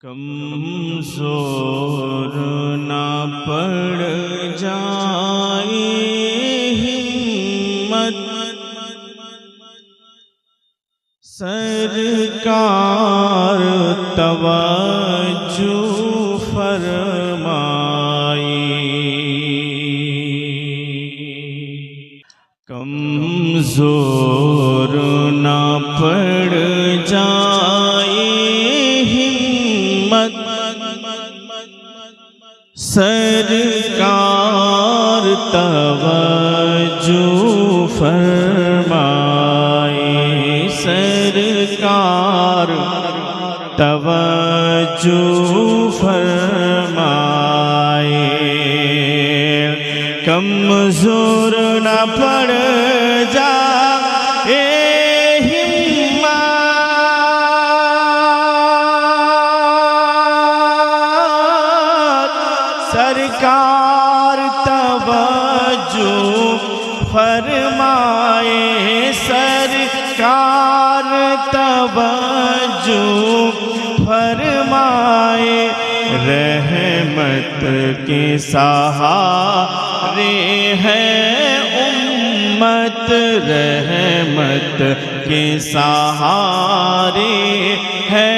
کمزور نہ پڑ جائے ہمت، سرکار توجہ فرمائی۔ کمزور نہ پڑ جائے ہمت، سرکار توجہ فرمائے، سرکار توجہ فرمائے۔ کمزور نہ پڑ جائے سرکار توجہ فرمائے، سرکار توجہ فرمائے۔ رحمت کے سہارے ہے امت، رحمت کے سہارے ہے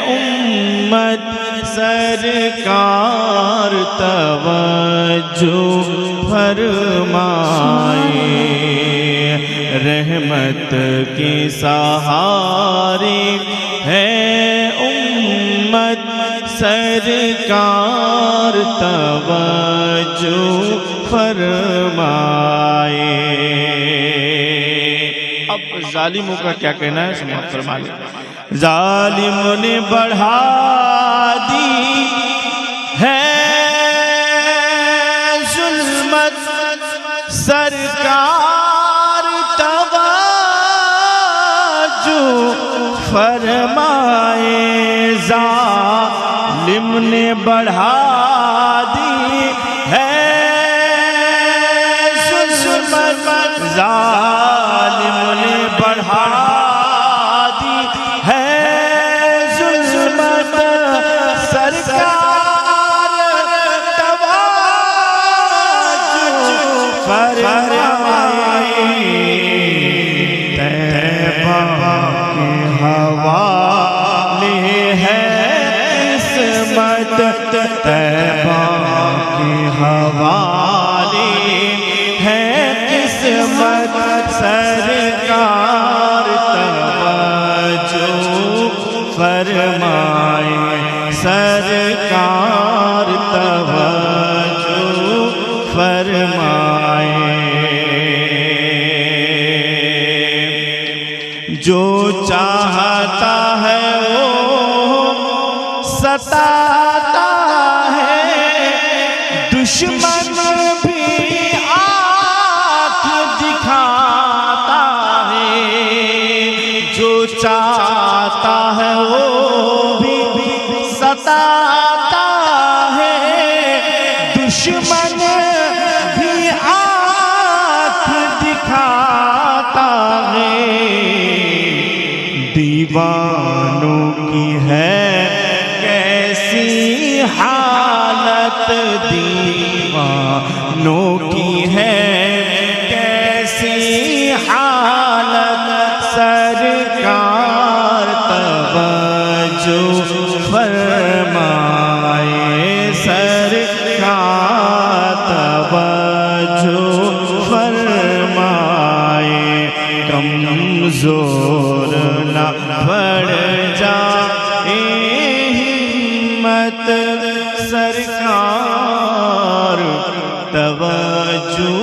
امت، سرکار توجہ فرمائے۔ رحمت کے سہارے ہے امت، سرکار توجہ فرمائے۔ اب ظالموں کا کیا کہنا ہے سماعت فرما لیں۔ ظالموں نے بڑھا دی ہے ظلمت، سرکار توجہ فرمائے۔ ظالم نے بڑھا دی ہے ظلمت، ظالم نے بڑھا دی ہے ظلمت، سرکار توجہ فرمائے۔ طیبہ کے حوالے ہے قسمت، طیبہ کے حوالے ہے قسمت، سرکار توجہ فرمائے، سرکار توجہ فرمائے۔ جو چاہتا ہے وہ ستاتا ہے، دشمن بھی آنکھ دکھاتا ہے۔ جو چاہتا ہے وہ بھی ستاتا ہے، دشمن بھی آنکھ دکھاتا ہے۔ دیوانوں کی ہے کیسی حالت، دیوانوں کی ہے کیسی حالت، سرکار توجہ فرمائے، سرکار توجہ فرمائے۔ کمزور نہ پڑ جائے ہمت، سرکار توجہ